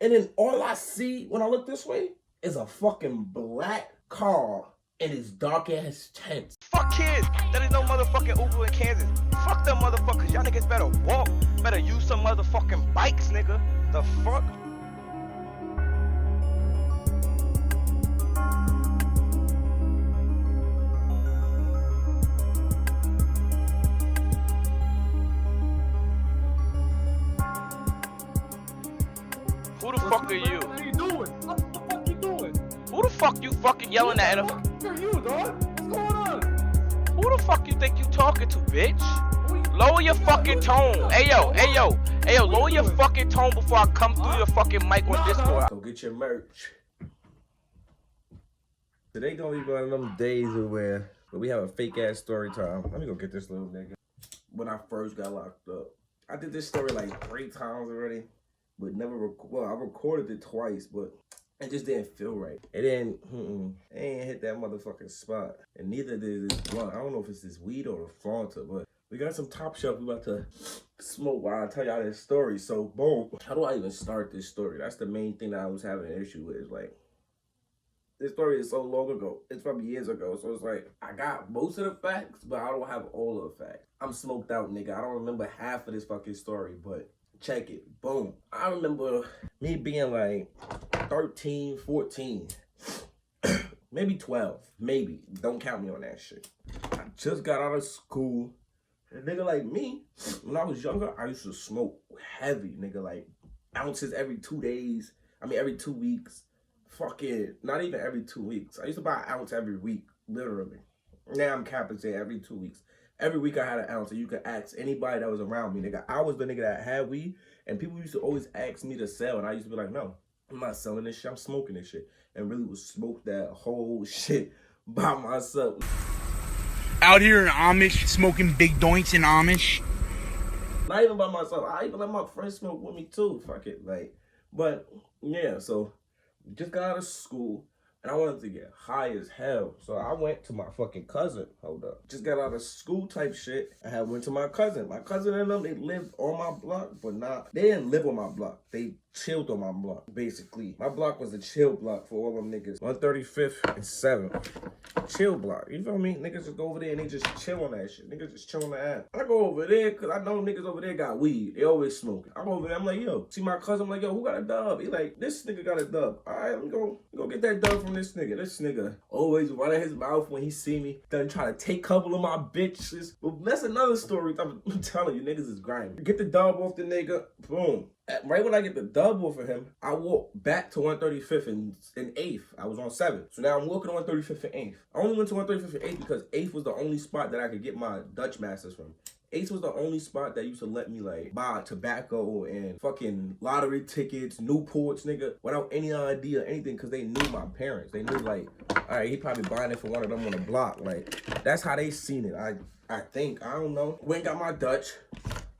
And then all I see when I look this way is a fucking black car and it's dark ass tents. Fuck kids. There is no motherfucking Uber in Kansas. Fuck them motherfuckers. Y'all niggas better walk. Better use some motherfucking bikes, nigga. The fuck? Who the fuck are you? What are you doing? What the fuck you doing? Who the fuck you fucking yelling at? What the fuck are you, dog? What's going on? Who the fuck you think you talking to, bitch? Lower your fucking tone. Hey yo, lower your fucking tone before I come through your fucking mic on Discord. Go get your merch. Today gonna be one of them days where we have a fake ass story time. Let me go get this little nigga. When I first got locked up, I did this story like 3 times already, but never well, I recorded it twice, but it just didn't feel right. It didn't, it ain't hit that motherfucking spot. And neither did this blunt. I don't know if it's this weed or the Fanta, but we got some top shelf we about to smoke while I tell y'all this story. So, boom. How do I even start this story? That's the main thing that I was having an issue with. Is like, this story is so long ago. It's from years ago. So it's like, I got most of the facts, but I don't have all of the facts. I'm smoked out, nigga. I don't remember half of this fucking story, but check it. Boom. I remember me being like 13, 14, maybe 12, maybe. Don't count me on that shit. I just got out of school. A nigga like me, when I was younger, I used to smoke heavy, nigga, like ounces every 2 days. I mean, every 2 weeks. Fucking, not even every 2 weeks. I used to buy an ounce every week, literally. Now I'm capping say every 2 weeks. Every week I had an ounce, and you could ask anybody that was around me, nigga. I was the nigga that had weed, and people used to always ask me to sell, and I used to be like, no, I'm not selling this shit, I'm smoking this shit. And really would smoke that whole shit by myself. Out here in Amish, smoking big doinks in Amish. Not even by myself. I even let my friends smoke with me too. Fuck it. Like, but yeah, so just got out of school and I wanted to get high as hell. So I went to my fucking cousin. Hold up. Just got out of school type shit. I had went to my cousin. My cousin and them, they lived on my block, but they didn't live on my block. They chilled on my block, basically. My block was a chill block for all them niggas. 135th and 7th. Chill block. You feel me? Niggas just go over there and they just chill on that shit. Niggas just chill on the ass. I go over there because I know niggas over there got weed. They always smoking. I go over there. I'm like, yo, see my cousin? I'm like, yo, who got a dub? He like, this nigga got a dub. All right, let me go get that dub from this nigga. This nigga always running his mouth when he see me. Then try to take a couple of my bitches. But that's another story. I'm telling you, niggas is grimy. Get the dub off the nigga. Boom. Right when I get the dub off of him, I walk back to 135th and 8th. I was on 7th. So now I'm walking on 135th and 8th. I only went to 135th and 8th because 8th was the only spot that I could get my Dutch Masters from. 8th was the only spot that used to let me like buy tobacco and fucking lottery tickets, Newports, nigga, without any idea, anything, because they knew my parents. They knew like, all right, he probably buying it for one of them on the block. Like, that's how they seen it. I think, I don't know. Went and got my Dutch.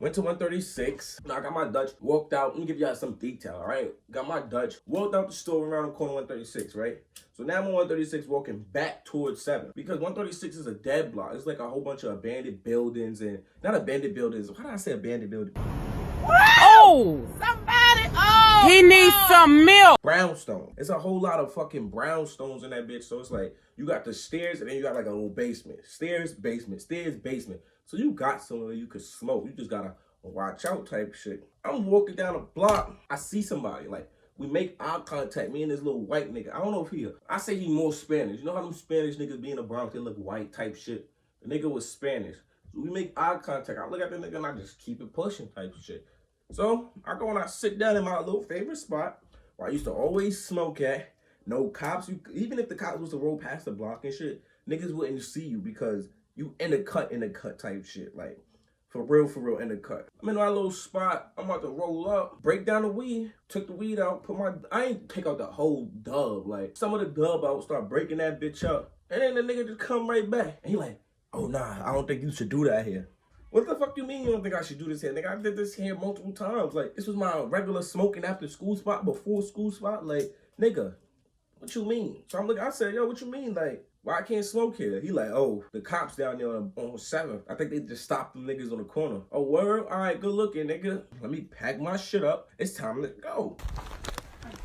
Went to 136. I got my Dutch. Walked out. Let me give y'all some detail, all right? Got my Dutch. Walked out the store around the corner 136, right? So now I'm on 136 walking back towards 7. Because 136 is a dead block. It's like a whole bunch of abandoned buildings and... Not abandoned buildings. How did I say abandoned buildings? Oh! Somebody! Oh! He needs some milk! Brownstone. It's a whole lot of fucking brownstones in that bitch. So it's like, you got the stairs and then you got like a little basement. Stairs, basement. Stairs, basement. So you got somewhere you could smoke. You just gotta watch out type shit. I'm walking down a block. I see somebody. Like, we make eye contact. Me and this little white nigga. I don't know if I say he more Spanish. You know how them Spanish niggas be in the Bronx, they look white type shit? The nigga was Spanish. So we make eye contact. I look at the nigga and I just keep it pushing type shit. So I go and I sit down in my little favorite spot where I used to always smoke at. No cops. Even if the cops was to roll past the block and shit, niggas wouldn't see you because you in the cut type shit. Like, for real, in the cut. I'm in my little spot. I'm about to roll up, break down the weed, took the weed out, I ain't take out the whole dub. Like, some of the dub out, start breaking that bitch up. And then the nigga just come right back. And he like, oh nah, I don't think you should do that here. What the fuck you mean you don't think I should do this here? Nigga, I did this here multiple times. Like, this was my regular smoking after school spot, before school spot. Like, nigga, what you mean? So I'm looking, I said, yo, what you mean? Like, why I can't smoke here? He like, oh, the cops down there on 7th. I think they just stopped them niggas on the corner. Oh, word? All right, good looking, nigga. Let me pack my shit up. It's time to go.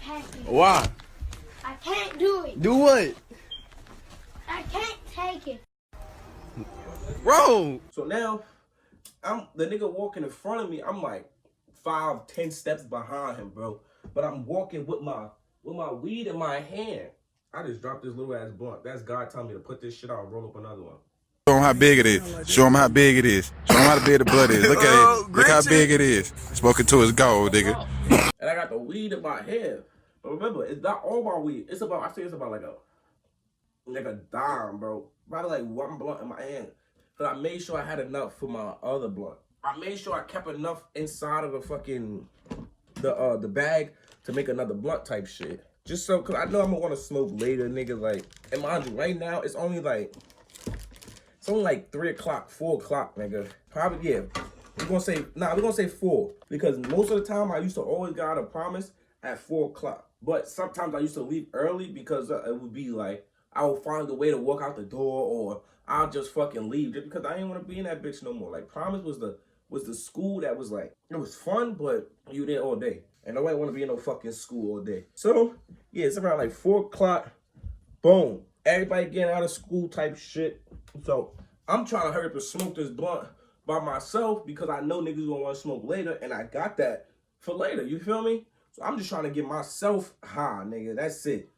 can't do it. Why? I can't do it. Do what? I can't take it. Bro. So now, I'm the nigga walking in front of me. I'm like 5-10 steps behind him, bro. But I'm walking with my weed in my hand. I just dropped this little ass blunt. That's God telling me to put this shit out and roll up another one. Show them how big it is. Show them how big it is. Show them how big the blood is. Look at it. Look how big it is. Smoking to his goal, nigga. And I got the weed in my hand. But remember, it's not all my weed. It's about, I think it's about like a dime, bro. Probably like one blunt in my hand. But I made sure I had enough for my other blunt. I made sure I kept enough inside of the fucking, the bag to make another blunt type shit. Just so, cause I know I'm gonna wanna smoke later, nigga. Like, and mind you, right now, it's only like 3 o'clock, 4 o'clock, nigga. Probably, yeah. We're gonna say 4. Because most of the time, I used to always get out a promise at 4 o'clock. But sometimes I used to leave early because it would be like, I would find a way to walk out the door, or I'll just fucking leave just because I didn't want to be in that bitch no more. Like, Promise was the school that was like, it was fun, but you there all day. And nobody want to be in no fucking school all day. So, yeah, it's around like 4 o'clock. Boom. Everybody getting out of school type shit. So, I'm trying to hurry up and smoke this blunt by myself because I know niggas gonna want to smoke later, and I got that for later. You feel me? So, I'm just trying to get myself high, nigga. That's it.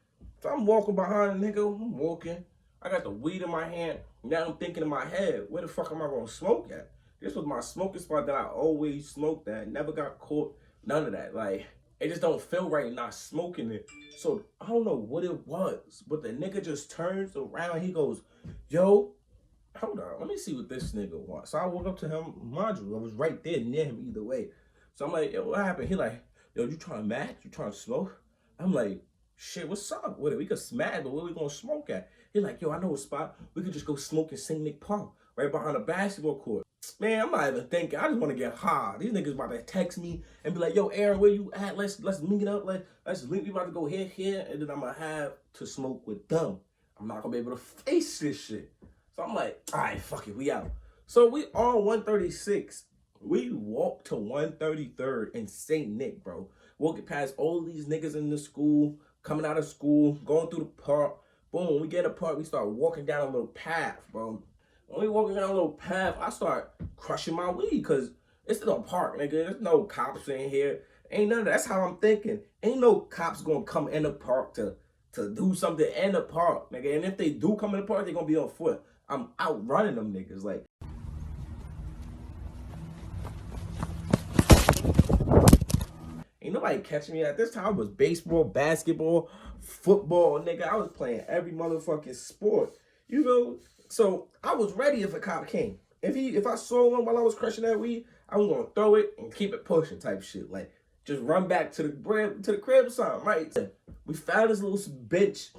So, I'm walking behind the nigga. I'm walking. I got the weed in my hand. Now I'm thinking in my head, where the fuck am I gonna smoke at? This was my smoking spot that I always smoked at. Never got caught. None of that. Like, it just don't feel right not smoking it. So, I don't know what it was. But the nigga just turns around. He goes, yo, hold on. Let me see what this nigga wants. So, I walk up to him. Mind you, I was right there near him either way. So, I'm like, yo, what happened? He like, yo, you trying to match? You trying to smoke? I'm like, shit, what's up with it? We could smash, but where we gonna smoke at? He like, yo, I know a spot. We could just go smoke in St. Nick Park, right behind the basketball court. Man, I'm not even thinking. I just want to get high. These niggas about to text me and be like, yo, Aaron, where you at? Let's link it up. Let's link. We about to go here, and then I'm gonna have to smoke with them. I'm not gonna be able to face this shit. So I'm like, all right, fuck it, we out. So we on 136. We walk to 133rd in St. Nick, bro. Walking past all these niggas in the school, coming out of school, going through the park. Boom, when we get in the park, we start walking down a little path, bro. When we walking down a little path, I start crushing my weed because it's still a park, nigga. There's no cops in here. Ain't none of that. That's how I'm thinking. Ain't no cops gonna come in the park to do something in the park, nigga. And if they do come in the park, they're gonna be on foot. I'm outrunning them niggas. Like, ain't nobody catching me. At this time, it was baseball, basketball, football, nigga. I was playing every motherfucking sport. You know? So I was ready if a cop came. If I saw one while I was crushing that weed, I was gonna throw it and keep it pushing type shit. Like, just run back to the crib or something, right? We found this little bench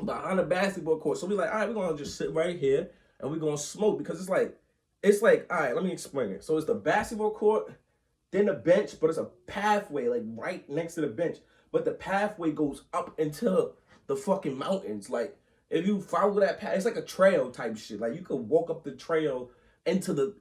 behind the basketball court. So we like, all right, we're gonna just sit right here and we're gonna smoke because it's like, all right, let me explain it. So it's the basketball court, then the bench, but it's a pathway like right next to the bench. But the pathway goes up into the fucking mountains. Like, if you follow that path, it's like a trail type shit. Like, you could walk up the trail into the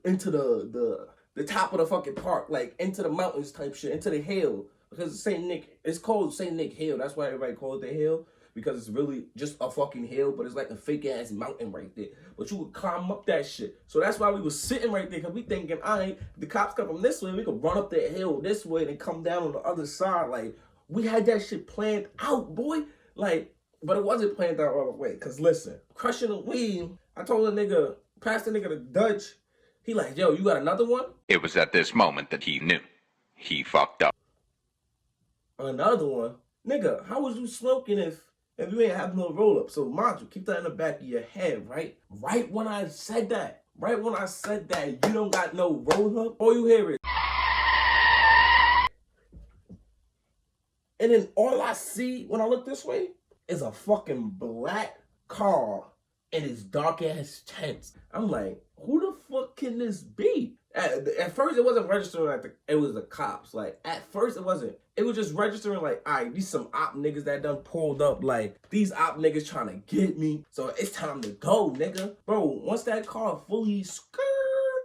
top of the fucking park, like into the mountains type shit, into the hill. Because St. Nick, it's called St. Nick Hill. That's why everybody calls it the hill. Because it's really just a fucking hill, but it's like a fake ass mountain right there. But you would climb up that shit. So that's why we was sitting right there, because we thinking, all right, the cops come from this way, we could run up that hill this way and come down on the other side. Like, we had that shit planned out, boy. Like, but it wasn't planned out all the way. Because listen, crushing the weed, I told the nigga, passed the nigga the Dutch. He like, yo, you got another one? It was at this moment that he knew. He fucked up. Another one? Nigga, how was you smoking if you ain't have no roll up? So mind you, keep that in the back of your head, right? Right when I said that, you don't got no roll up, all you hear is. And then all I see when I look this way is a fucking black car and it's dark ass tents. I'm like, who the fuck can this be? At first, it wasn't registering like it was the cops. Like, at first, it wasn't. It was just registering like, all right, these some op niggas that done pulled up. Like, these op niggas trying to get me. So it's time to go, nigga. Bro, once that car fully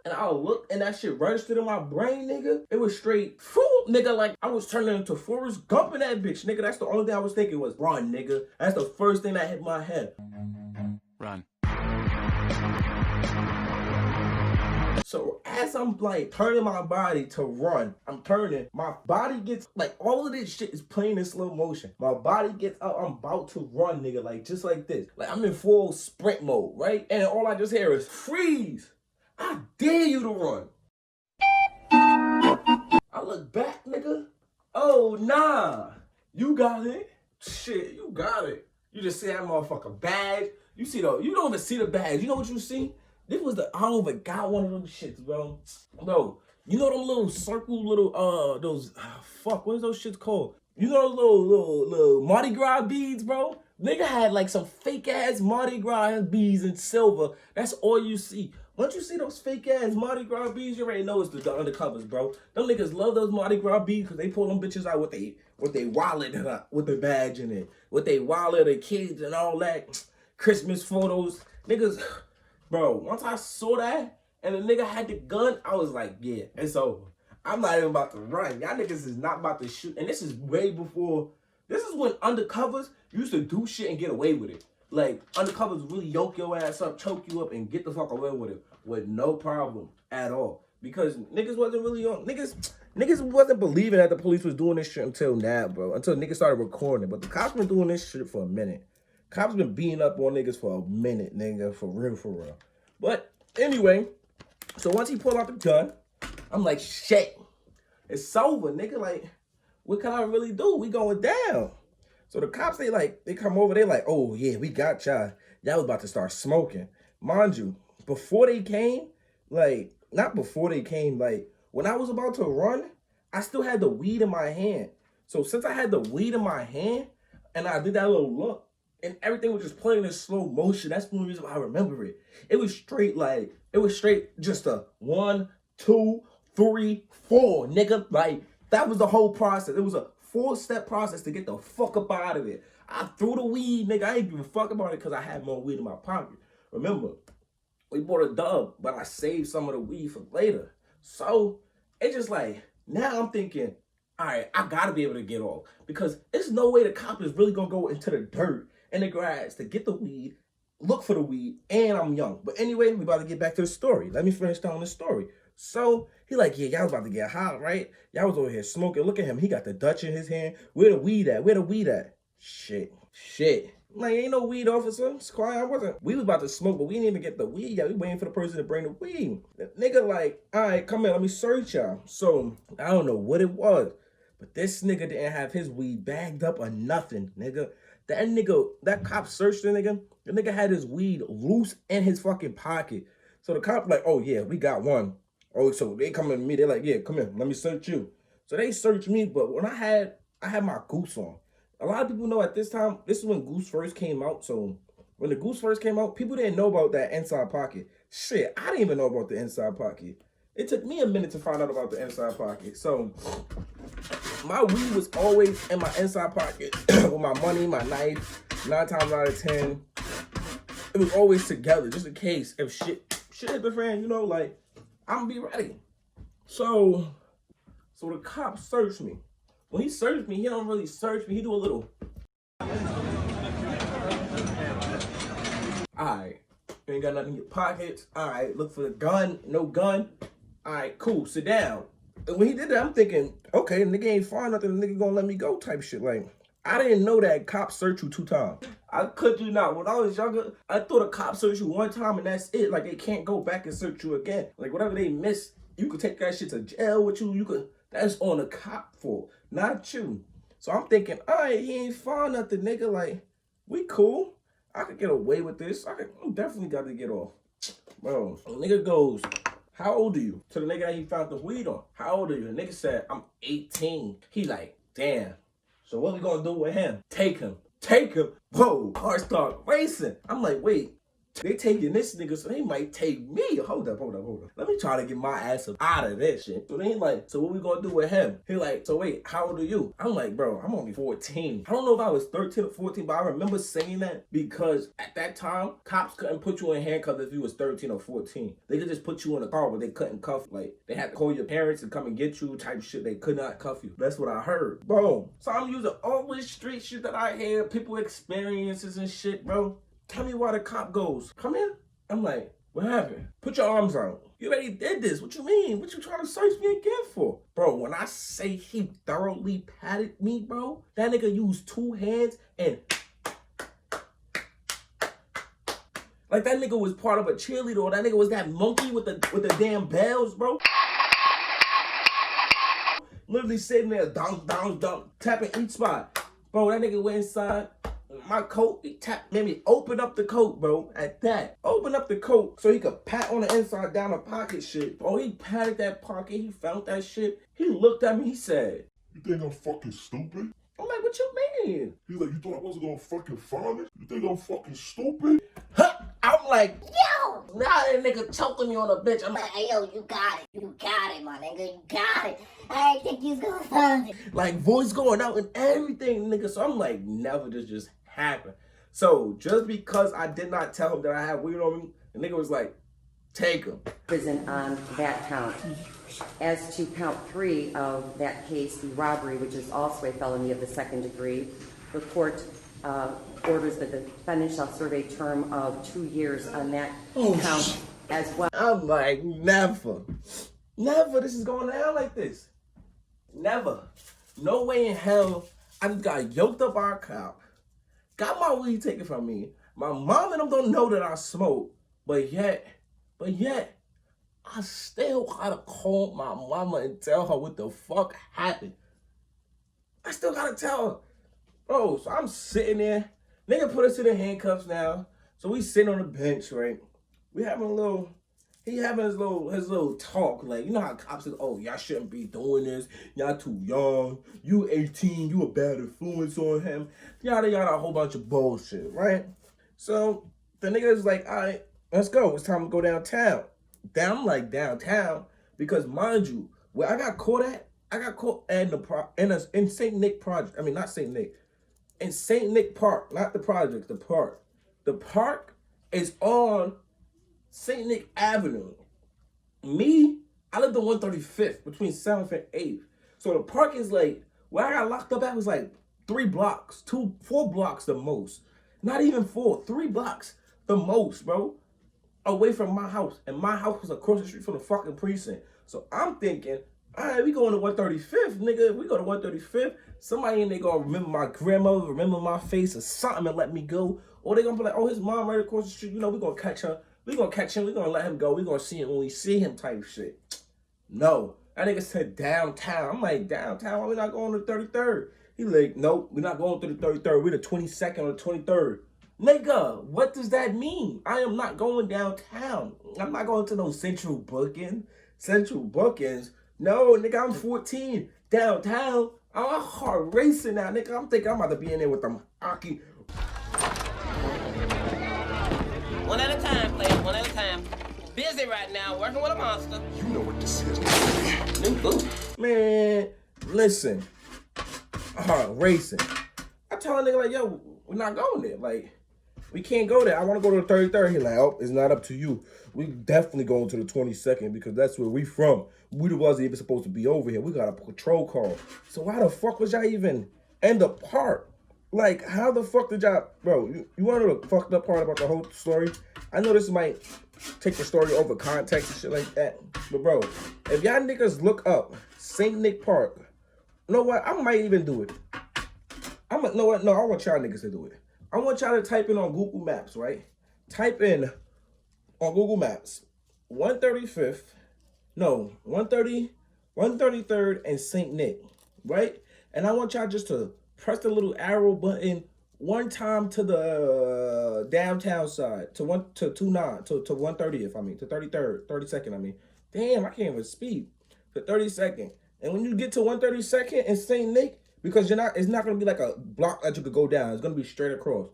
And I looked and that shit registered in my brain, nigga. It was straight, fool, nigga, like I was turning into Forrest Gump in that bitch, nigga. That's the only thing I was thinking was run, nigga. That's the first thing that hit my head. Run. So as I'm like turning my body to run, I'm turning, my body gets, like all of this shit is playing in slow motion. My body gets out, I'm about to run, nigga, like just like this. Like I'm in full sprint mode, right? And all I just hear is freeze. I dare you to run. I look back, nigga. Oh, nah. You got it. Shit, you got it. You just see that motherfucker badge. You don't even see the badge. You know what you see? This was I don't even got one of them shits, bro. Bro, you know them little circle, what is those shits called? You know those little Mardi Gras beads, bro? Nigga had like some fake ass Mardi Gras beads in silver. That's all you see. Once you see those fake ass Mardi Gras beads, you already know it's the undercovers, bro. Them niggas love those Mardi Gras beads because they pull them bitches out with they wallet with the badge in it, with they wallet, their kids and all that. Christmas photos, niggas. Bro, once I saw that and the nigga had the gun, I was like, yeah, it's over. I'm not even about to run. Y'all niggas is not about to shoot. And this is way before. This is when undercovers used to do shit and get away with it. Like, undercovers really yoke your ass up, choke you up, and get the fuck away with it with no problem at all. Because niggas wasn't really on. Niggas wasn't believing that the police was doing this shit until now, bro. Until niggas started recording it. But the cops been doing this shit for a minute. Cops been beating up on niggas for a minute, nigga, for real. But anyway, so once he pulled out the gun, I'm like, shit, it's over, nigga. Like, what can I really do? We going down. So the cops, they come over, they like, oh yeah, we got y'all. Y'all was about to start smoking. Mind you, before they came, like, not before they came, like, when I was about to run, I still had the weed in my hand. So since I had the weed in my hand, and I did that little look, and everything was just playing in slow motion. That's the only reason why I remember it. It was straight just a 1, 2, 3, 4, nigga. Like, that was the whole process. It was a 4-step process to get the fuck up out of it. I threw the weed, nigga. I ain't even fuck about it because I had more weed in my pocket. Remember, we bought a dub, but I saved some of the weed for later. So, it's just like, now I'm thinking, all right, I gotta be able to get off. Because there's no way the cop is really gonna go into the dirt in the grass to get the weed, look for the weed, and I'm young. But anyway, we about to get back to the story. Let me finish telling the story. So, he like, yeah, y'all was about to get hot, right? Y'all was over here smoking. Look at him. He got the Dutch in his hand. Where the weed at? Where the weed at? Shit. Like, ain't no weed, officer. It's quiet. We was about to smoke, but we didn't even get the weed yet. We waiting for the person to bring the weed. The nigga like, all right, come here. Let me search y'all. So, I don't know what it was, but this nigga didn't have his weed bagged up or nothing, nigga. That cop searched the nigga had his weed loose in his fucking pocket. So the cop like, oh yeah, we got one. Oh, so they come to me, they're like, yeah, come here, let me search you. So they searched me, but when I had my Goose on. A lot of people know at this time, this is when Goose first came out. So when the Goose first came out, people didn't know about that inside pocket. Shit, I didn't even know about the inside pocket. It took me a minute to find out about the inside pocket. So my weed was always in my inside pocket with my money, my knife. 9 times out of 10, it was always together, just in case if shit hit the fan, you know, like, I'm gonna be ready. So the cop searched me. When he searched me, he don't really search me. He do a little. Alright, you ain't got nothing in your pockets. Alright, look for the gun. No gun. Alright, cool, sit down. And when he did that, I'm thinking, okay, nigga ain't find nothing, the nigga gonna let me go type shit. Like, I didn't know that cops search you 2 times. I could you not. When I was younger, I thought a cop search you 1 time and that's it. Like, they can't go back and search you again. Like, whatever they miss, you could take that shit to jail with you. That's on the cop for, not you. So I'm thinking, all right, he ain't find nothing, nigga. Like, we cool. I could get away with this. I'm definitely got to get off. Bro, the nigga goes, how old are you? To the nigga that he found the weed on. How old are you? The nigga said, I'm 18. He like, damn. So what we gonna do with him? Take him. Whoa, heart start racing. I'm like, wait, They taking this nigga, so they might take me. Hold up. Let me try to get my ass up out of this shit. So they like, so what we gonna do with him? He like, so wait, how old are you? I'm like, bro, I'm only 14. I don't know if I was 13 or 14, but I remember saying that because at that time, cops couldn't put you in handcuffs if you was 13 or 14. They could just put you in a car, but they couldn't cuff you. Like, they had to call your parents and come and get you type of shit. They could not cuff you. That's what I heard. Boom. So I'm using all this street shit that I hear, people experiences and shit, bro. Tell me why the cop goes, come here. I'm like, what happened? Put your arms out. You already did this. What you mean? What you trying to search me again for? Bro, when I say he thoroughly patted me, bro, that nigga used 2 hands and like that nigga was part of a cheerleader, or that nigga was that monkey with the damn bells, bro. Literally sitting there, down, tapping each spot. Bro, that nigga went inside my coat, he tapped, made me open up the coat, bro, at that. Open up the coat so he could pat on the inside down the pocket shit. Bro, he patted that pocket, he found that shit. He looked at me, he said, "You think I'm fucking stupid?" I'm like, what you mean? He's like, "You thought I wasn't gonna fucking find it? You think I'm fucking stupid?" Huh? I'm like, Yo! now that nigga choking me on the bitch. I'm like, Hey, yo, you got it. You got it, my nigga. You got it. I didn't think you was gonna find it. like voice going out and everything, nigga. So I'm like, never this just happened. So just because I did not tell him that I had weed on me, the nigga was like, take him. Prison on that count. As to count 3 of that case, the robbery, which is also a felony of the 2nd degree, the court orders that the defendant shall serve a term of 2 years on that count as well. I'm like, never this is going down like this. Never. No way in hell. I just got yoked up by a cop, got my weed taken from me. My mom and them don't know that I smoke, but yet, I still gotta call my mama and tell her what the fuck happened. I still gotta tell her. Bro, so I'm sitting there. Nigga put us in the handcuffs now. So we sitting on the bench, right? We having a little, he having his little talk. Like, you know how cops say, oh, y'all shouldn't be doing this. Y'all too young. You 18, you a bad influence on him. Yada, a whole bunch of bullshit, right? So the nigga is like, all right, let's go. It's time to go downtown. I'm like, downtown? Because mind you, where I got caught at, in St. Nick Project. I mean, not St. Nick. In St. Nick Park, not the project, the park. The park is on St. Nick Avenue. Me, I lived on 135th, between 7th and 8th. So the park is like, where I got locked up at was like 3 blocks, 4 blocks the most. Not even 4, 3 blocks the most, bro. Away from my house. And my house was across the street from the fucking precinct. So I'm thinking, all right, we going to 135th, nigga. If we go to 135th, somebody in there gonna remember my grandmother, remember my face or something and let me go. Or they gonna be like, oh, his mom right across the street. You know, we gonna catch her. We gonna catch him. We gonna let him go. We gonna see him when we see him type shit. No. That nigga said downtown. I'm like, downtown? Why we not going to 33rd? He like, nope, we're not going to the 33rd. We're the 22nd or the 23rd. Nigga, what does that mean? I am not going downtown. I'm not going to no central bookings. No, nigga, I'm 14. Downtown, I'm hard racing now, nigga. I'm thinking I'm about to be in there with them hockey. One at a time, player, one at a time. Busy right now, working with a monster. You know what this is. New boot. Man, listen. Hard racing. I tell a nigga like, yo, we're not going there. Like, we can't go there. I want to go to the 33rd. He like, oh, it's not up to you. We definitely going to the 22nd because that's where we from. We wasn't even supposed to be over here. We got a patrol car. So why the fuck was y'all even in the park? Like, how the fuck did y'all... Bro, you want to know the fucked up part about the whole story? I know this might take the story over context and shit like that. But, bro, if y'all niggas look up St. Nick Park, you know what? I might even do it. I want y'all niggas to do it. I want y'all to type in on Google Maps, right? Type in on Google Maps 135th, no, 133rd and St. Nick, right? And I want y'all just to press the little arrow button one time to the downtown side, to 130th, I mean, to 33rd, 32nd, I mean. Damn, I can't even speak. To 32nd. And when you get to 132nd and St. Nick, because it's not gonna be like a block that you could go down. It's gonna be straight across.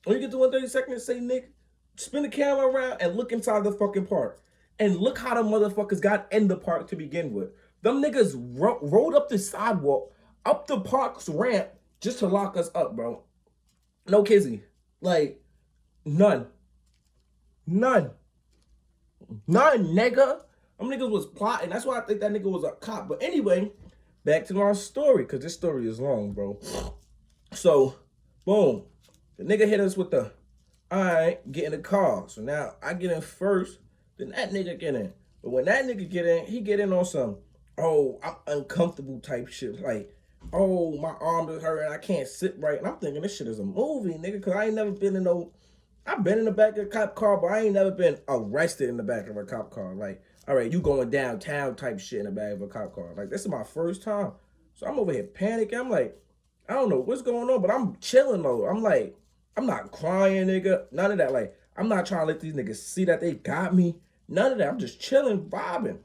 When you get to 132nd and St. Nick, spin the camera around and look inside the fucking park. And look how the motherfuckers got in the park to begin with. Them niggas rolled up the sidewalk, up the park's ramp, just to lock us up, bro. No kizzy. Like, none. None, nigga. Them niggas was plotting. That's why I think that nigga was a cop. But anyway, back to our story, because this story is long, bro. So, boom. The nigga hit us with the, all right, get in the car. So now I get in first, then that nigga get in. But when that nigga get in, he get in on some, oh, I'm uncomfortable type shit. Like, oh, my arm is hurting, I can't sit right. And I'm thinking this shit is a movie, nigga, because I ain't never been in no, I've been in the back of a cop car, but I ain't never been arrested in the back of a cop car. Like, all right, you going downtown type shit in the back of a cop car. Like, this is my first time. So I'm over here panicking. I'm like, I don't know what's going on, but I'm chilling though. I'm like, I'm not crying, nigga. None of that. Like, I'm not trying to let these niggas see that they got me. None of that. I'm just chilling, vibing.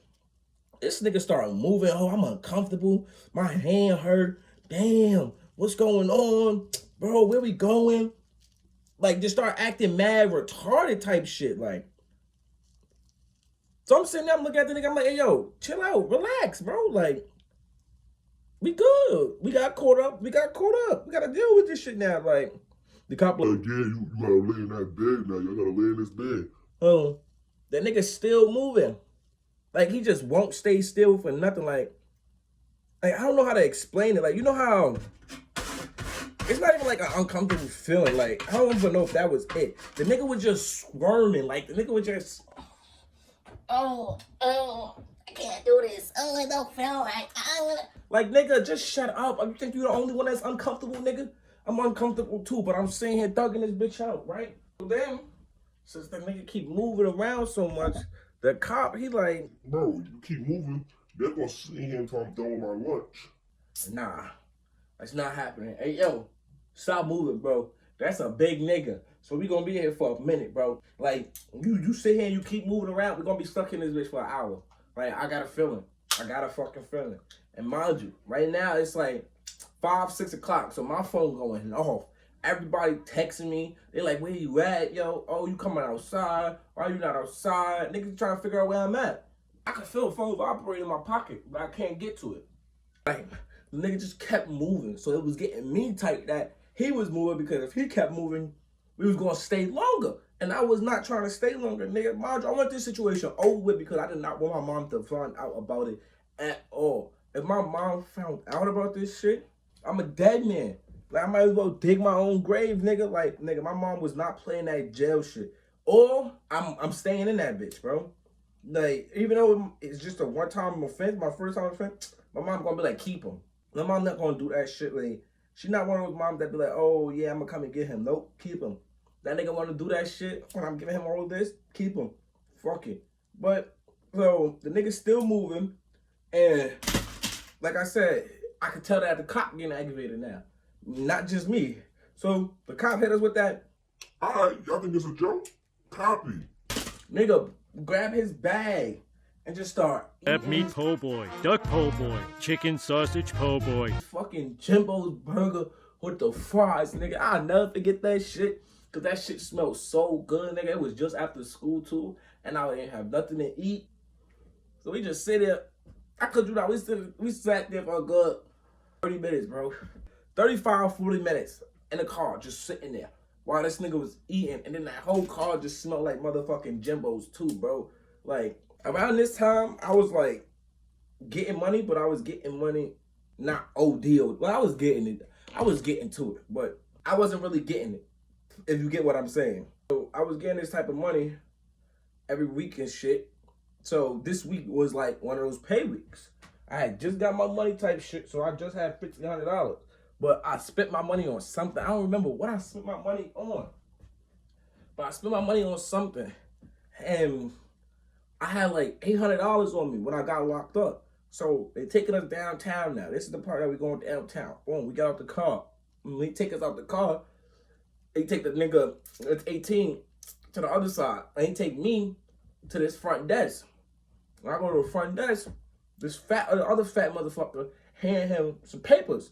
This nigga started moving. Oh, I'm uncomfortable. My hand hurt. Damn, what's going on? Bro, where we going? Like, just start acting mad, retarded type shit. Like, so I'm sitting there, I'm looking at the nigga, I'm like, hey, yo, chill out, relax, bro. Like, we good. We got caught up. We got to deal with this shit now. Like, the cop like, yeah, you gotta lay in that bed now. You gotta lay in this bed. Oh, that nigga's still moving. Like, he just won't stay still for nothing. Like, I don't know how to explain it. Like, you know how it's not even like an uncomfortable feeling. Like, I don't even know if that was it. The nigga was just squirming. Like, the nigga was just, Oh, I can't do this. Oh, it don't feel right. like, nigga, just shut up. You think you're the only one that's uncomfortable, nigga? I'm uncomfortable too, but I'm sitting here thugging this bitch out, right? So then, since the nigga keep moving around so much, the cop, he like, bro, you keep moving, they're gonna sit here until I'm done with my lunch. Nah, that's not happening. Hey, yo, stop moving, bro. That's a big nigga. So we gonna be here for a minute, bro. Like, you sit here and you keep moving around, we're gonna be stuck in this bitch for an hour. Like, I got a feeling. I got a fucking feeling. And mind you, right now it's like 5, 6 o'clock, so my phone going off. Everybody texting me. They like, where you at, yo? Oh, you coming outside? Why you not outside? Niggas trying to figure out where I'm at. I can feel the phone vibrating in my pocket, but I can't get to it. Like, the nigga just kept moving, so it was getting me tight that he was moving, because if he kept moving, we was gonna stay longer. And I was not trying to stay longer, nigga. Mind you, I want this situation over with because I did not want my mom to find out about it at all. If my mom found out about this shit, I'm a dead man. Like, I might as well dig my own grave, nigga. Like, nigga, my mom was not playing that jail shit. Or I'm staying in that bitch, bro. Like, even though it's just a one-time offense, my first time offense, my mom gonna be like, keep him. My mom not gonna do that shit. Like, she not one of those moms that be like, oh yeah, I'm gonna come and get him. Nope, keep him. That nigga wanna do that shit when I'm giving him all of this, keep him. Fuck it. But, so, the nigga's still moving, and like I said, I could tell that the cop getting aggravated now. Not just me. So, the cop hit us with that. Alright, y'all think it's a joke? Copy. Nigga, grab his bag and just start. Crab meat po' boy, duck po' boy, chicken sausage po' boy. Fucking Jimbo's burger with the fries, nigga. I'll never forget that shit. Cause that shit smelled so good, nigga. It was just after school too. And I didn't have nothing to eat. So we just sit there. I could do that. We sat there for a good 30 minutes, bro. 35, 40 minutes in the car, just sitting there while this nigga was eating. And then that whole car just smelled like motherfucking Jimbo's too, bro. Like, around this time, I was like getting money, but I was getting money not OD. Well, I was getting it. I was getting to it, but I wasn't really getting it, if you get what I'm saying. So I was getting this type of money every week and shit. So this week was like one of those pay weeks. I had just got my money type shit, so I just had $1,500. But I spent my money on something. I don't remember what I spent my money on. But I spent my money on something. And I had like $800 on me when I got locked up. So they're taking us downtown now. This is the part that we're going downtown. Boom, we got out the car. When they take us out the car, they take the nigga that's 18 to the other side. And they take me to this front desk. When I go to the front desk, this other fat motherfucker hand him some papers.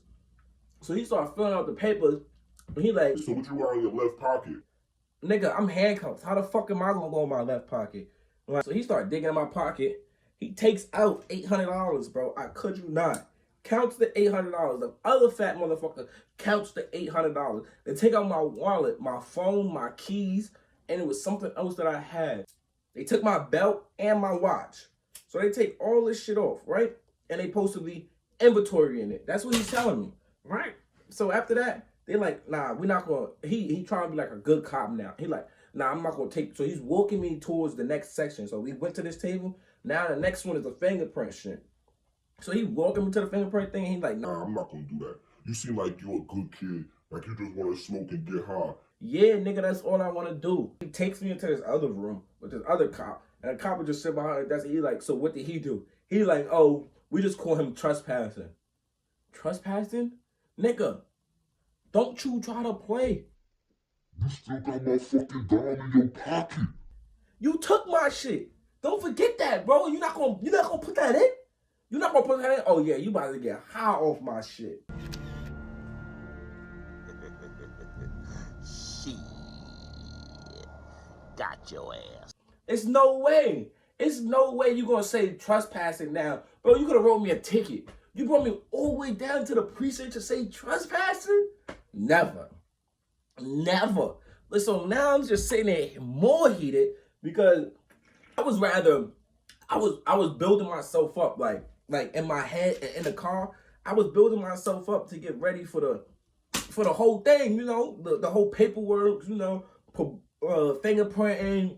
So he started filling out the papers, and he like, so what you got in your left pocket? nigga, I'm handcuffed. How the fuck am I gonna go in my left pocket? Like, so he started digging in my pocket. He takes out $800, bro. I could you not. Counts the $800. The other fat motherfucker counts the $800. They take out my wallet, my phone, my keys, and it was something else that I had. They took my belt and my watch. So they take all this shit off, right? And they posted the inventory in it. That's what he's telling me, right? So after that, they like, nah, we're not gonna, he trying to be like a good cop now. He like, nah, I'm not gonna take, so he's walking me towards the next section. So we went to this table. Now the next one is the fingerprint shit. So he walking me to the fingerprint thing, and he's like, Nah, I'm not gonna do that. You seem like you're a good kid. Like you just wanna smoke and get high. Yeah, nigga, that's all I wanna do. He takes me into this other room with this other cop. And the cop would just sit behind it. That's he like, so what did he do? He like, oh, we just call him trespassing. Trespassing? Nigga, don't you try to play. You still got my fucking dime in your pocket. You took my shit. Don't forget that, bro. You're not gonna put that in? You're not gonna put that in? Oh yeah, you about to get high off my shit. Shit. Got your ass. It's no way. It's no way you gonna say trespassing now. Bro, you could have wrote me a ticket. You brought me all the way down to the precinct to say trespassing? Never. Never. Listen, now I'm just sitting there more heated because I was building myself up like in my head and in the car. I was building myself up to get ready for the whole thing, you know, the whole paperwork, you know, fingerprinting,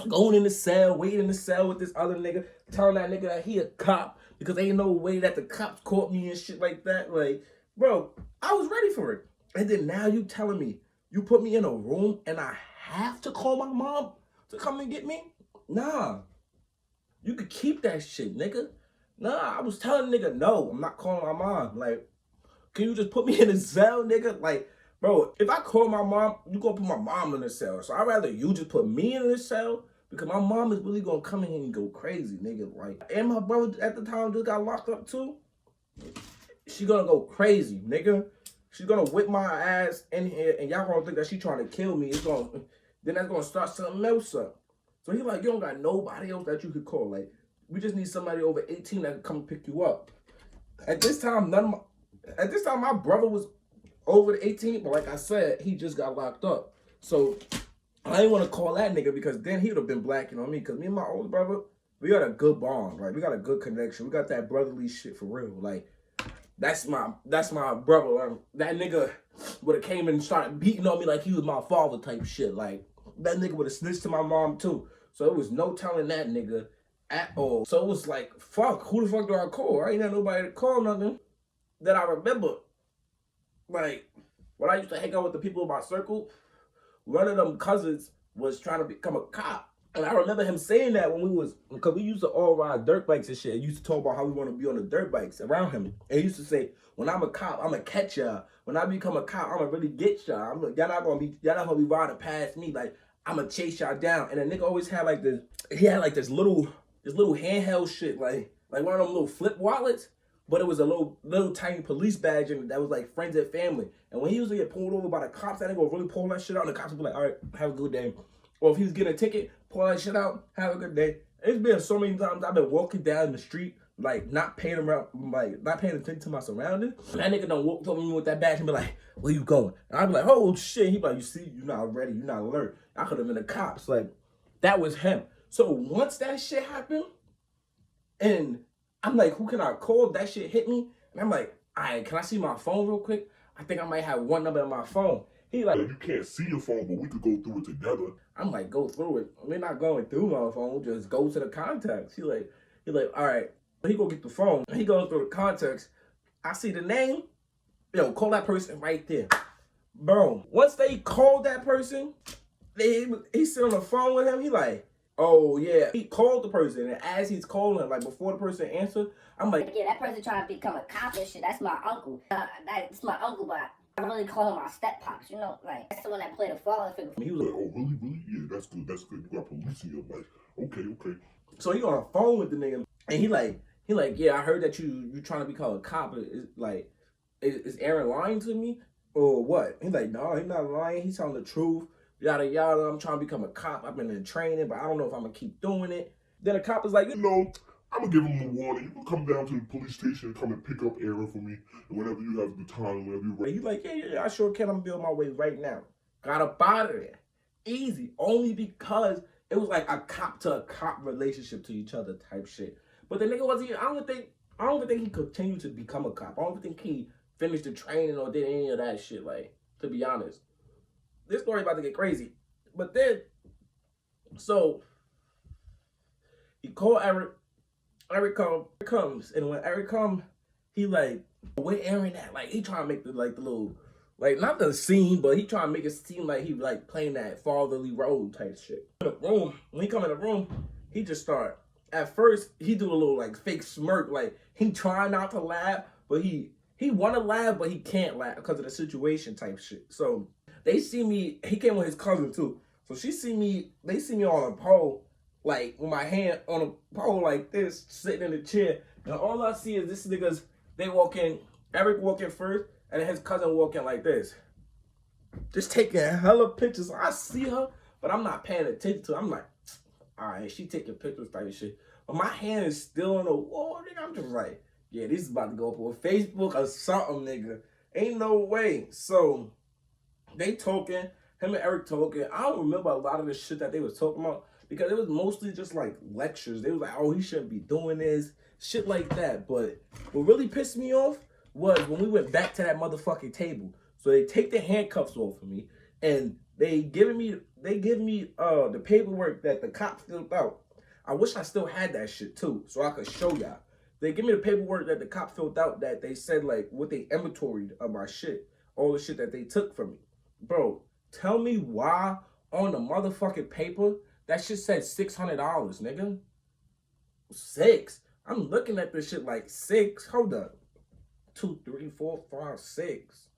going in the cell, waiting in the cell with this other nigga, telling that nigga that he a cop because ain't no way that the cops caught me and shit like that. Like, bro, I was ready for it. And then now you telling me you put me in a room and I have to call my mom to come and get me? Nah. You could keep that shit, nigga. Nah, I was telling the nigga, no, I'm not calling my mom. Like, can you just put me in a cell, nigga? Like, bro, if I call my mom, you gonna put my mom in the cell. So I'd rather you just put me in the cell because my mom is really gonna come in here and go crazy, nigga. Like, and my brother at the time just got locked up too. She gonna go crazy, nigga. She's gonna whip my ass in here and y'all gonna think that she trying to kill me. Then that's gonna start something else up. So he like, you don't got nobody else that you could call. Like, we just need somebody over 18 that can come pick you up. At this time, my brother was over the 18, but like I said, he just got locked up. So I didn't want to call that nigga because then he would have been blacking on me. Because me and my older brother, we got a good bond. Like, we got a good connection. We got that brotherly shit for real. Like, that's my brother. Like, that nigga would have came and started beating on me like he was my father type shit. Like, that nigga would have snitched to my mom too. So it was no telling that nigga at all. So it was like, fuck, who the fuck do I call? I ain't had nobody to call nothing that I remember. Like, when I used to hang out with the people in my circle, one of them cousins was trying to become a cop. And I remember him saying that because we used to all ride dirt bikes and shit. He used to talk about how we want to be on the dirt bikes around him. And he used to say, when I'm a cop, I'm going to catch y'all. When I become a cop, I'm going to really get y'all. Y'all not going to be riding past me. Like, I'm going to chase y'all down. And the nigga always had like this, this little handheld shit, like one of them little flip wallets. But it was a little tiny police badge and that was like friends and family. And when he was gonna get pulled over by the cops, that nigga would really pull that shit out. And the cops would be like, all right, have a good day. Or if he was getting a ticket, pull that shit out, have a good day. It's been so many times I've been walking down the street, like not paying attention to my surroundings. That nigga done walk up me with that badge and be like, where you going? And I'd be like, oh shit. He be like, you see, you're not ready, you're not alert. I could have been the cops. Like, that was him. So once that shit happened, and I'm like, who can I call? That shit hit me. And I'm like, all right, can I see my phone real quick? I think I might have one number on my phone. He like, you can't see your phone, but we could go through it together. I'm like, go through it. We're not going through my phone. Just go to the contacts. He like, all right. He go get the phone. He goes through the contacts. I see the name. Yo, call that person right there. Boom. Once they called that person, he sit on the phone with him. He like, oh yeah. He called the person, and as he's calling, like before the person answered, I'm like, yeah, that person trying to become a cop and shit. That's my uncle. That's my uncle, but I really call him my step pops. You know, like that's the one that played a father figure. He was like, oh really? Yeah, that's good. You got police in your life. Okay. So he on the phone with the nigga, and he like, yeah, I heard that you trying to become a cop. Is Aaron lying to me or what? He's like, no, he's not lying. He's telling the truth. yada yada. I'm trying to become a cop. I've been in training, but I don't know if I'm gonna keep doing it. Then the cop is like, You know, I'm gonna give him a warning. You can come down to the police station and come and pick up Aaron for me. And whenever you have the time, whenever you're ready. he's like, yeah, I sure can. I'm be on my way right now. Got up out of there. Easy. Only because it was like a cop to a cop relationship to each other type shit. But the nigga wasn't, I don't even think he continued to become a cop. I don't think he finished the training or did any of that shit, like, to be honest. This story about to get crazy. But then, so, he called Eric. Eric comes. And when Eric comes, he like, where Aaron at? Like, he trying to make the little, like, not the scene, but he trying to make it seem like he like playing that fatherly role type shit. In the room, when he come in the room, he just start. At first, he do a little like fake smirk, like he trying not to laugh, but he want to laugh, but he can't laugh because of the situation type shit. So they see me. He came with his cousin too. So they see me on a pole, like with my hand on a pole like this, sitting in the chair, and all I see is this niggas. They walk in. Eric walk in first, and then his cousin walk in like this, just taking hella pictures. I see her, but I'm not paying attention to her. I'm like, all right, she taking pictures type of shit. But my hand is still on the wall, nigga. I'm just like, yeah, this is about to go up on Facebook or something, nigga. Ain't no way. So they talking, him and Eric talking. I don't remember a lot of the shit that they was talking about because it was mostly just like lectures. They was like, oh, he shouldn't be doing this, shit like that. But what really pissed me off was when we went back to that motherfucking table. So they take the handcuffs off of me and they give me the paperwork that the cop filled out. I wish I still had that shit too, so I could show y'all. They give me the paperwork that the cop filled out that they said like what they inventoried of my shit, all the shit that they took from me. Bro, tell me why on the motherfucking paper that shit said $600, nigga. 6. I'm looking at this shit like 6. Hold up. 2, 3, 4, 5, 6.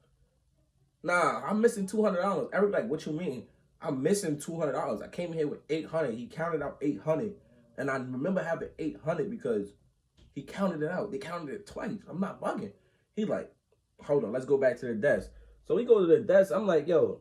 Nah, I'm missing $200. Eric, like, what you mean? I'm missing $200. I came here with 800. He counted out 800. And I remember having 800 because he counted it out. They counted it twice. I'm not bugging. He like, hold on, let's go back to the desk. So we go to the desk. I'm like, yo,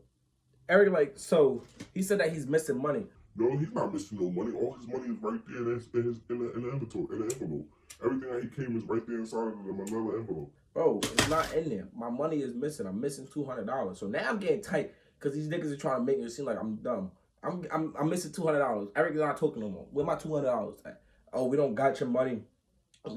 Eric, like, so he said that he's missing money. No, he's not missing no money. All his money is right there in the inventory, in the envelope. Everything that he came is right there inside of the manila envelope. Bro, it's not in there. My money is missing. I'm missing $200. So now I'm getting tight because these niggas are trying to make it seem like I'm dumb. I'm missing $200. Eric is not talking no more. Where my $200 at? Oh, we don't got your money.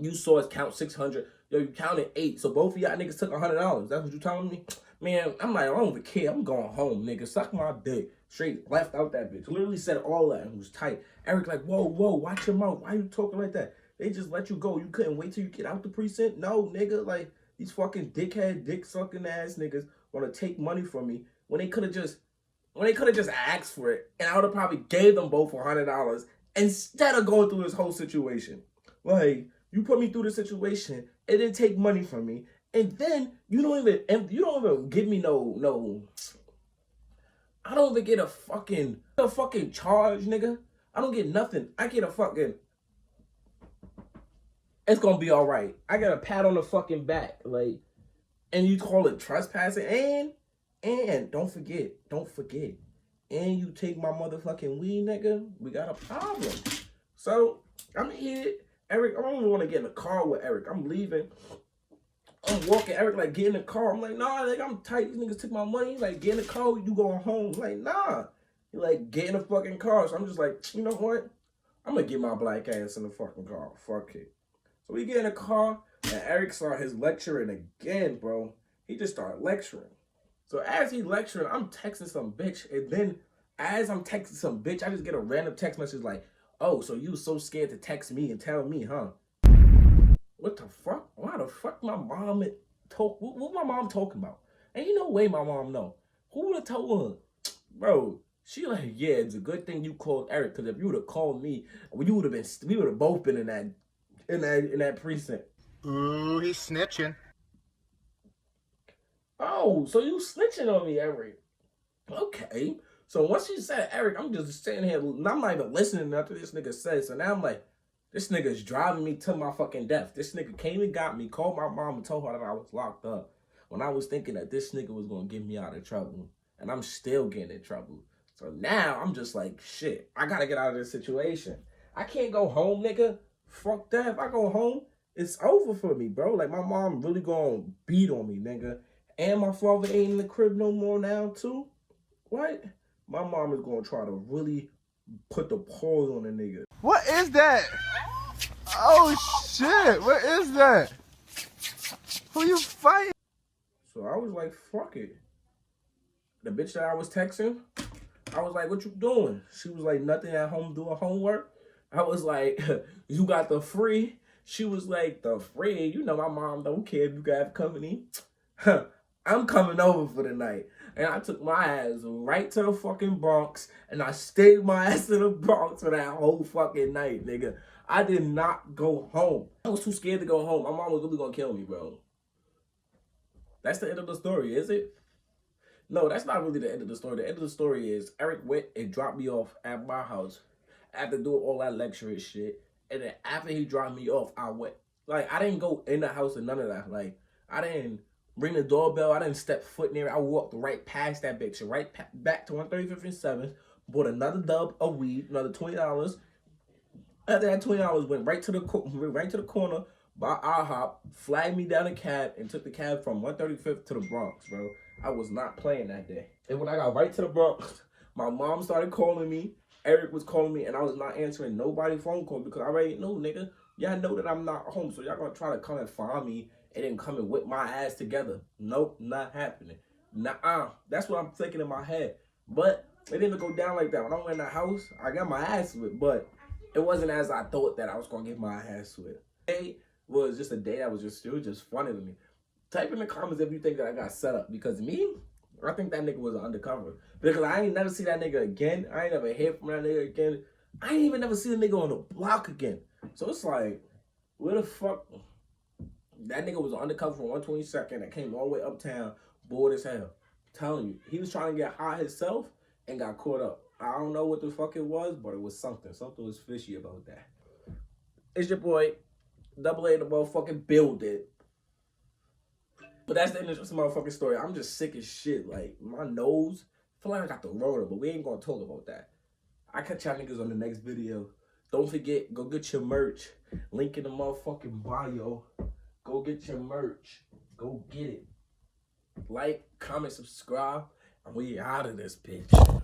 You saw us count 600. Yo, you counted 8. So both of y'all niggas took $100. That's what you telling me? Man, I'm like, I don't even care. I'm going home, nigga. Suck my dick. Straight left out that bitch. Literally said all that and was tight. Eric like, whoa, watch your mouth. Why you talking like that? They just let you go. You couldn't wait till you get out the precinct? No, nigga. Like, these fucking dickhead, dick-sucking ass niggas want to take money from me when they could have just asked for it, and I would have probably gave them both $100 instead of going through this whole situation. Like, you put me through the situation, it didn't take money from me, and then you don't even give me no. I don't even get a fucking charge, nigga. I don't get nothing. I get a fucking. It's gonna be all right. I got a pat on the fucking back, like, and you call it trespassing, and don't forget, and you take my motherfucking weed, nigga, we got a problem. So I'm here, Eric. I don't even want to get in the car with Eric. I'm leaving. I'm walking. Eric like, get in the car. I'm like, nah, nigga, I'm tight. These niggas took my money. He's like, get in the car. You going home? I'm like, nah. He like, get in the fucking car. So I'm just like, you know what? I'm gonna get my black ass in the fucking car. Fuck it. So we get in the car, and Eric started his lecturing again, bro. He just started lecturing. So as he lecturing, I'm texting some bitch, and then as I'm texting some bitch, I just get a random text message like, oh, so you was so scared to text me and tell me, huh? What the fuck? Why the fuck my mom what my mom talking about? Ain't no way my mom know. Who would have told her? Bro, she like, yeah, it's a good thing you called Eric, because if you would have called me, we would have both been in that precinct. Ooh, he's snitching. Oh, so you snitching on me, Eric. Okay. So once you said Eric, I'm just sitting here, I'm not even listening to nothing this nigga says. So now I'm like, this nigga's driving me to my fucking death. This nigga came and got me, called my mom and told her that I was locked up. When I was thinking that this nigga was going to get me out of trouble. And I'm still getting in trouble. So now I'm just like, shit, I gotta get out of this situation. I can't go home, nigga. Fuck that. If I go home, it's over for me, bro. Like, my mom really gonna beat on me, nigga. And my father ain't in the crib no more now, too. What? My mom is gonna try to really put the pause on the nigga. What is that? Oh shit! What is that? Who you fighting? So I was like, fuck it. The bitch that I was texting, I was like, what you doing? She was like, nothing, at home doing homework. I was like, you got the free? She was like, the free? You know my mom don't care if you got have company. I'm coming over for the night. And I took my ass right to the fucking Bronx, and I stayed my ass in the Bronx for that whole fucking night, nigga. I did not go home. I was too scared to go home. My mom was really gonna kill me, bro. That's the end of the story, is it? No, that's not really the end of the story. The end of the story is Eric went and dropped me off at my house after doing all that lecturing shit. And then after he dropped me off, I went. Like, I didn't go in the house or none of that. Like, I didn't ring the doorbell. I didn't step foot near it. I walked right past that bitch, right back to 135th and 7th, bought another dub of weed, another $20. After that $20, went right to the corner by IHOP, flagged me down a cab, and took the cab from 135th to the Bronx, bro. I was not playing that day. And when I got right to the Bronx, my mom started calling me. Eric was calling me, and I was not answering nobody's phone call because I already know, nigga. Y'all know that I'm not home, so y'all gonna try to come and find me and then come and whip my ass together. Nope, not happening. Nah, that's what I'm thinking in my head. But it didn't go down like that. When I went in the house, I got my ass whipped, but it wasn't as I thought that I was gonna get my ass whipped. It was just a day that was just funny to me. Type in the comments if you think that I got set up, because me, I think that nigga was an undercover. Because I ain't never see that nigga again. I ain't never hear from that nigga again. I ain't even never see the nigga on the block again. So it's like, where the fuck? That nigga was undercover from 122nd that came all the way uptown, bored as hell. I'm telling you, he was trying to get high himself and got caught up. I don't know what the fuck it was, but it was something. Something was fishy about that. It's your boy, Double A the motherfucking building. But that's the end of this motherfucking story. I'm just sick as shit. Like, my nose, I feel like I got the Rona, but we ain't gonna talk about that. I catch y'all niggas on the next video. Don't forget, go get your merch. Link in the motherfucking bio. Go get your merch. Go get it. Like, comment, subscribe, and we out of this bitch.